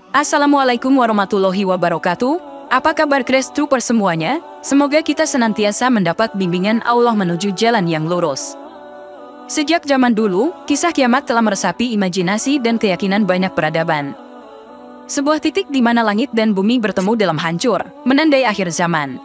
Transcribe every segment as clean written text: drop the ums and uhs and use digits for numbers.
Assalamualaikum warahmatullahi wabarakatuh. Apa kabar Grace Troopers semuanya? Semoga kita senantiasa mendapat bimbingan Allah menuju jalan yang lurus. Sejak zaman dulu, kisah kiamat telah meresapi imajinasi dan keyakinan banyak peradaban. Sebuah titik di mana langit dan bumi bertemu dalam hancur, menandai akhir zaman.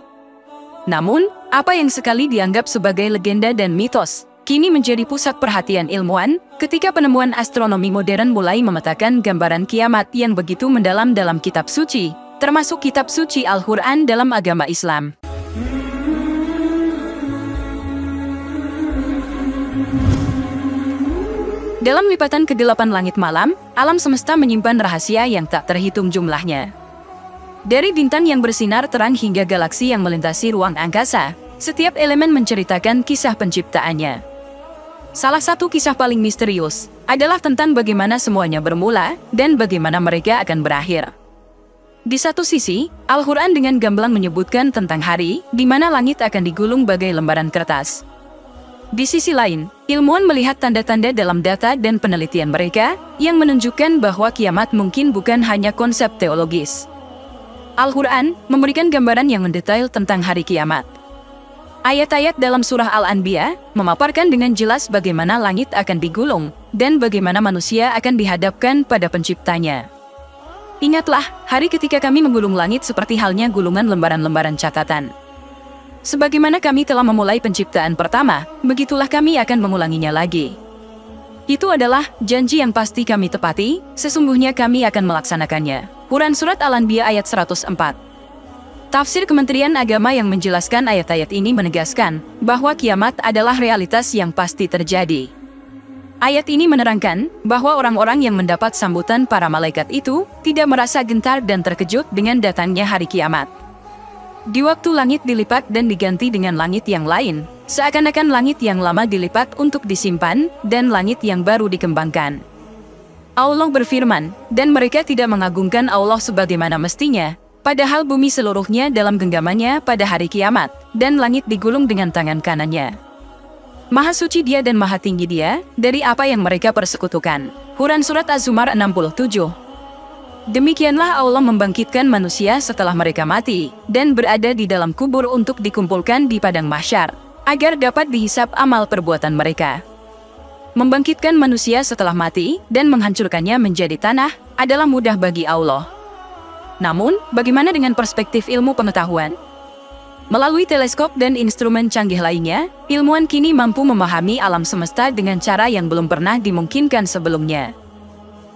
Namun, apa yang sekali dianggap sebagai legenda dan mitos, kini menjadi pusat perhatian ilmuwan ketika penemuan astronomi modern mulai memetakan gambaran kiamat yang begitu mendalam dalam kitab suci, termasuk kitab suci Al-Quran dalam agama Islam. Dalam lipatan ke-8 langit malam, alam semesta menyimpan rahasia yang tak terhitung jumlahnya. Dari bintang yang bersinar terang hingga galaksi yang melintasi ruang angkasa, setiap elemen menceritakan kisah penciptaannya. Salah satu kisah paling misterius adalah tentang bagaimana semuanya bermula dan bagaimana mereka akan berakhir. Di satu sisi, Al-Quran dengan gamblang menyebutkan tentang hari di mana langit akan digulung bagai lembaran kertas. Di sisi lain, ilmuwan melihat tanda-tanda dalam data dan penelitian mereka yang menunjukkan bahwa kiamat mungkin bukan hanya konsep teologis. Al-Quran memberikan gambaran yang mendetail tentang hari kiamat. Ayat-ayat dalam surah Al-Anbiya memaparkan dengan jelas bagaimana langit akan digulung dan bagaimana manusia akan dihadapkan pada penciptanya. Ingatlah, hari ketika kami menggulung langit seperti halnya gulungan lembaran-lembaran catatan. Sebagaimana kami telah memulai penciptaan pertama, begitulah kami akan mengulanginya lagi. Itu adalah janji yang pasti kami tepati, sesungguhnya kami akan melaksanakannya. Quran Surat Al-Anbiya ayat 104. Tafsir Kementerian Agama yang menjelaskan ayat-ayat ini menegaskan bahwa kiamat adalah realitas yang pasti terjadi. Ayat ini menerangkan bahwa orang-orang yang mendapat sambutan para malaikat itu tidak merasa gentar dan terkejut dengan datangnya hari kiamat. Di waktu langit dilipat dan diganti dengan langit yang lain, seakan-akan langit yang lama dilipat untuk disimpan dan langit yang baru dikembangkan. Allah berfirman, dan mereka tidak mengagungkan Allah sebagaimana mestinya, padahal bumi seluruhnya dalam genggamannya pada hari kiamat, dan langit digulung dengan tangan kanannya. Maha suci Dia dan maha tinggi Dia dari apa yang mereka persekutukan. Quran Surat Az-Zumar 67. Demikianlah Allah membangkitkan manusia setelah mereka mati, dan berada di dalam kubur untuk dikumpulkan di padang mahsyar, agar dapat dihisap amal perbuatan mereka. Membangkitkan manusia setelah mati, dan menghancurkannya menjadi tanah, adalah mudah bagi Allah. Namun, bagaimana dengan perspektif ilmu pengetahuan? Melalui teleskop dan instrumen canggih lainnya, ilmuwan kini mampu memahami alam semesta dengan cara yang belum pernah dimungkinkan sebelumnya.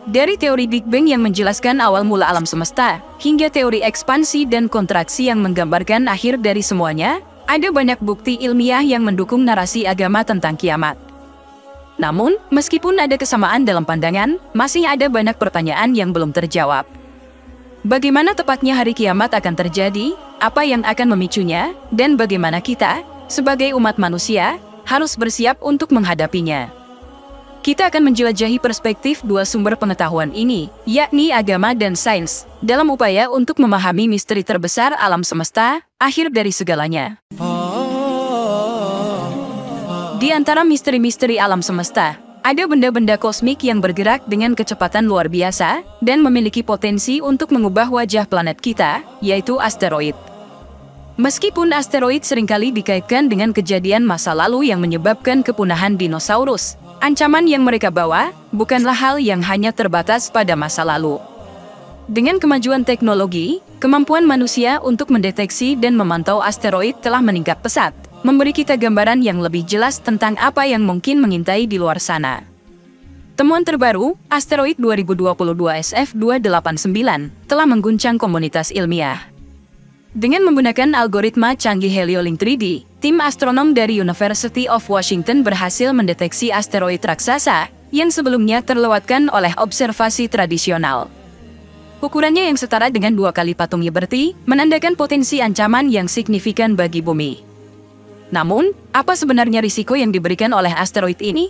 Dari teori Big Bang yang menjelaskan awal mula alam semesta, hingga teori ekspansi dan kontraksi yang menggambarkan akhir dari semuanya, ada banyak bukti ilmiah yang mendukung narasi agama tentang kiamat. Namun, meskipun ada kesamaan dalam pandangan, masih ada banyak pertanyaan yang belum terjawab. Bagaimana tepatnya hari kiamat akan terjadi, apa yang akan memicunya, dan bagaimana kita, sebagai umat manusia, harus bersiap untuk menghadapinya. Kita akan menjelajahi perspektif dua sumber pengetahuan ini, yakni agama dan sains, dalam upaya untuk memahami misteri terbesar alam semesta, akhir dari segalanya. Di antara misteri-misteri alam semesta, ada benda-benda kosmik yang bergerak dengan kecepatan luar biasa dan memiliki potensi untuk mengubah wajah planet kita, yaitu asteroid. Meskipun asteroid seringkali dikaitkan dengan kejadian masa lalu yang menyebabkan kepunahan dinosaurus, ancaman yang mereka bawa bukanlah hal yang hanya terbatas pada masa lalu. Dengan kemajuan teknologi, kemampuan manusia untuk mendeteksi dan memantau asteroid telah meningkat pesat, memberi kita gambaran yang lebih jelas tentang apa yang mungkin mengintai di luar sana. Temuan terbaru, asteroid 2022 SF289, telah mengguncang komunitas ilmiah. Dengan menggunakan algoritma canggih Heliolink 3D, tim astronom dari University of Washington berhasil mendeteksi asteroid raksasa yang sebelumnya terlewatkan oleh observasi tradisional. Ukurannya yang setara dengan 2 kali patung Liberty menandakan potensi ancaman yang signifikan bagi bumi. Namun, apa sebenarnya risiko yang diberikan oleh asteroid ini?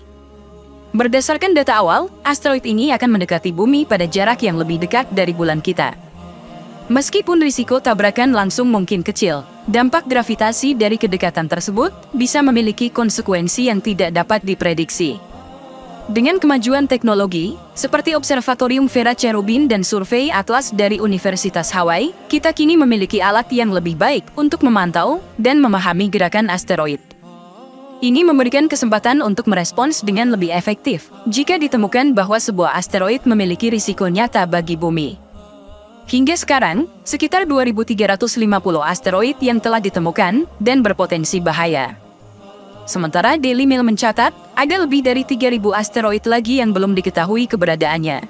Berdasarkan data awal, asteroid ini akan mendekati bumi pada jarak yang lebih dekat dari bulan kita. Meskipun risiko tabrakan langsung mungkin kecil, dampak gravitasi dari kedekatan tersebut bisa memiliki konsekuensi yang tidak dapat diprediksi. Dengan kemajuan teknologi, seperti Observatorium Vera Cherubin dan survei Atlas dari Universitas Hawaii, kita kini memiliki alat yang lebih baik untuk memantau dan memahami gerakan asteroid. Ini memberikan kesempatan untuk merespons dengan lebih efektif jika ditemukan bahwa sebuah asteroid memiliki risiko nyata bagi bumi. Hingga sekarang, sekitar 2.350 asteroid yang telah ditemukan dan berpotensi bahaya. Sementara Daily Mail mencatat, ada lebih dari 3.000 asteroid lagi yang belum diketahui keberadaannya.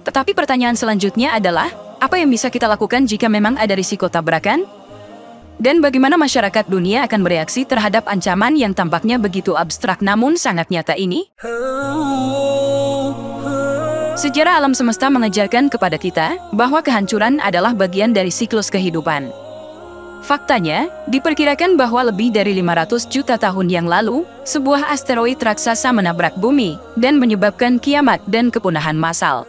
Tetapi pertanyaan selanjutnya adalah, apa yang bisa kita lakukan jika memang ada risiko tabrakan? Dan bagaimana masyarakat dunia akan bereaksi terhadap ancaman yang tampaknya begitu abstrak namun sangat nyata ini? Sejarah alam semesta mengajarkan kepada kita bahwa kehancuran adalah bagian dari siklus kehidupan. Faktanya, diperkirakan bahwa lebih dari 500 juta tahun yang lalu, sebuah asteroid raksasa menabrak bumi dan menyebabkan kiamat dan kepunahan massal.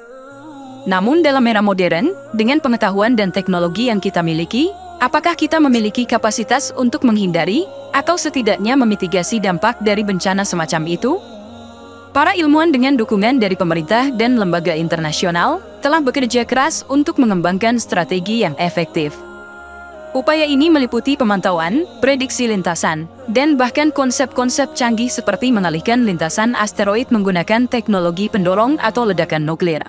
Namun dalam era modern, dengan pengetahuan dan teknologi yang kita miliki, apakah kita memiliki kapasitas untuk menghindari atau setidaknya memitigasi dampak dari bencana semacam itu? Para ilmuwan dengan dukungan dari pemerintah dan lembaga internasional telah bekerja keras untuk mengembangkan strategi yang efektif. Upaya ini meliputi pemantauan, prediksi lintasan, dan bahkan konsep-konsep canggih seperti mengalihkan lintasan asteroid menggunakan teknologi pendorong atau ledakan nuklir.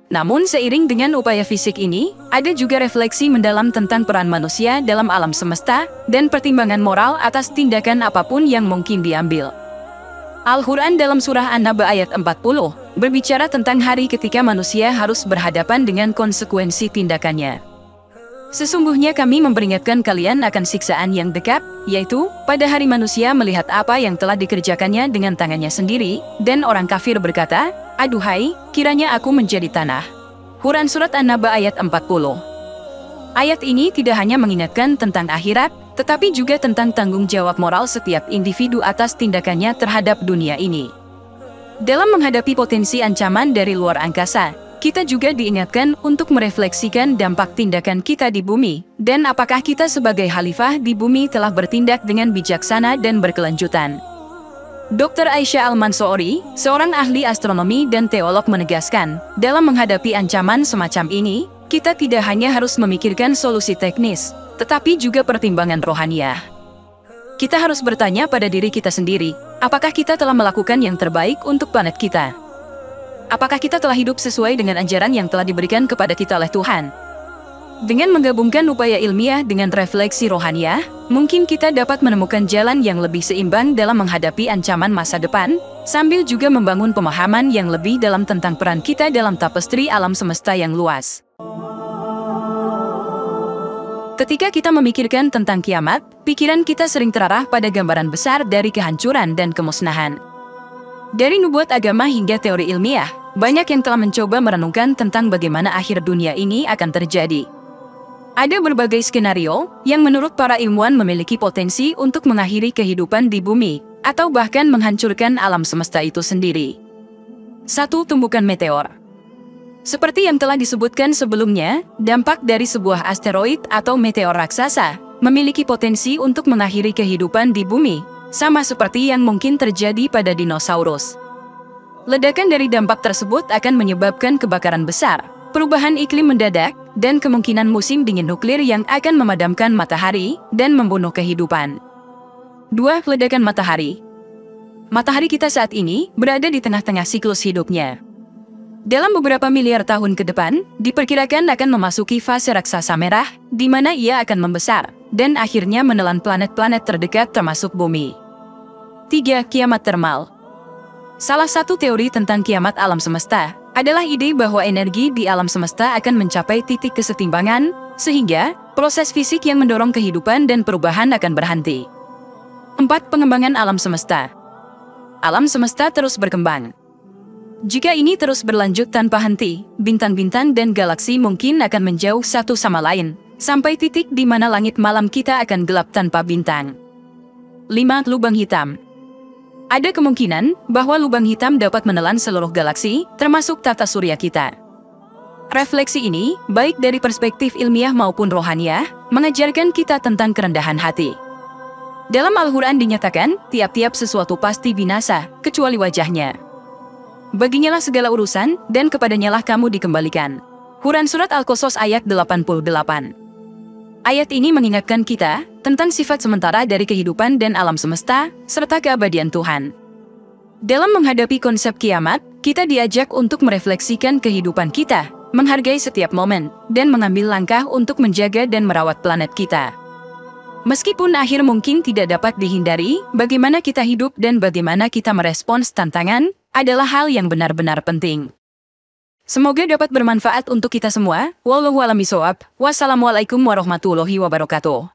Namun seiring dengan upaya fisik ini, ada juga refleksi mendalam tentang peran manusia dalam alam semesta dan pertimbangan moral atas tindakan apapun yang mungkin diambil. Al-Quran dalam surah An-Naba ayat 40 berbicara tentang hari ketika manusia harus berhadapan dengan konsekuensi tindakannya. Sesungguhnya kami memperingatkan kalian akan siksaan yang dekat, yaitu pada hari manusia melihat apa yang telah dikerjakannya dengan tangannya sendiri, dan orang kafir berkata, "Aduhai, kiranya aku menjadi tanah." Quran Surat An-Naba ayat 40. Ayat ini tidak hanya mengingatkan tentang akhirat, tetapi juga tentang tanggung jawab moral setiap individu atas tindakannya terhadap dunia ini. Dalam menghadapi potensi ancaman dari luar angkasa, kita juga diingatkan untuk merefleksikan dampak tindakan kita di bumi, dan apakah kita sebagai khalifah di bumi telah bertindak dengan bijaksana dan berkelanjutan. Dr. Aisyah Al-Mansouri, seorang ahli astronomi dan teolog menegaskan, dalam menghadapi ancaman semacam ini, kita tidak hanya harus memikirkan solusi teknis, tetapi juga pertimbangan rohaniah. Kita harus bertanya pada diri kita sendiri, apakah kita telah melakukan yang terbaik untuk planet kita? Apakah kita telah hidup sesuai dengan ajaran yang telah diberikan kepada kita oleh Tuhan? Dengan menggabungkan upaya ilmiah dengan refleksi rohaniah, mungkin kita dapat menemukan jalan yang lebih seimbang dalam menghadapi ancaman masa depan, sambil juga membangun pemahaman yang lebih dalam tentang peran kita dalam tapestri alam semesta yang luas. Ketika kita memikirkan tentang kiamat, pikiran kita sering terarah pada gambaran besar dari kehancuran dan kemusnahan. Dari nubuat agama hingga teori ilmiah, banyak yang telah mencoba merenungkan tentang bagaimana akhir dunia ini akan terjadi. Ada berbagai skenario yang menurut para ilmuwan memiliki potensi untuk mengakhiri kehidupan di bumi, atau bahkan menghancurkan alam semesta itu sendiri. 1. Tumbukan meteor. Seperti yang telah disebutkan sebelumnya, dampak dari sebuah asteroid atau meteor raksasa memiliki potensi untuk mengakhiri kehidupan di bumi, sama seperti yang mungkin terjadi pada dinosaurus. Ledakan dari dampak tersebut akan menyebabkan kebakaran besar, perubahan iklim mendadak, dan kemungkinan musim dingin nuklir yang akan memadamkan matahari dan membunuh kehidupan. 2. Ledakan matahari. Matahari kita saat ini berada di tengah-tengah siklus hidupnya. Dalam beberapa miliar tahun ke depan, diperkirakan akan memasuki fase raksasa merah, di mana ia akan membesar, dan akhirnya menelan planet-planet terdekat termasuk bumi. 3. Kiamat termal. Salah satu teori tentang kiamat alam semesta adalah ide bahwa energi di alam semesta akan mencapai titik kesetimbangan, sehingga proses fisik yang mendorong kehidupan dan perubahan akan berhenti. 4. Pengembangan alam semesta. Alam semesta terus berkembang. Jika ini terus berlanjut tanpa henti, bintang-bintang dan galaksi mungkin akan menjauh satu sama lain, sampai titik di mana langit malam kita akan gelap tanpa bintang. 5. Lubang hitam. Ada kemungkinan bahwa lubang hitam dapat menelan seluruh galaksi, termasuk tata surya kita. Refleksi ini, baik dari perspektif ilmiah maupun rohaniah, mengajarkan kita tentang kerendahan hati. Dalam Al-Quran dinyatakan, tiap-tiap sesuatu pasti binasa, kecuali wajahnya. Baginyalah segala urusan, dan kepadanyalah kamu dikembalikan. Quran Surat Al-Qasas ayat 88. Ayat ini mengingatkan kita tentang sifat sementara dari kehidupan dan alam semesta, serta keabadian Tuhan. Dalam menghadapi konsep kiamat, kita diajak untuk merefleksikan kehidupan kita, menghargai setiap momen, dan mengambil langkah untuk menjaga dan merawat planet kita. Meskipun akhir mungkin tidak dapat dihindari, bagaimana kita hidup dan bagaimana kita merespons tantangan adalah hal yang benar-benar penting. Semoga dapat bermanfaat untuk kita semua. Wallahu a'lam bishawab. Wassalamualaikum warahmatullahi wabarakatuh.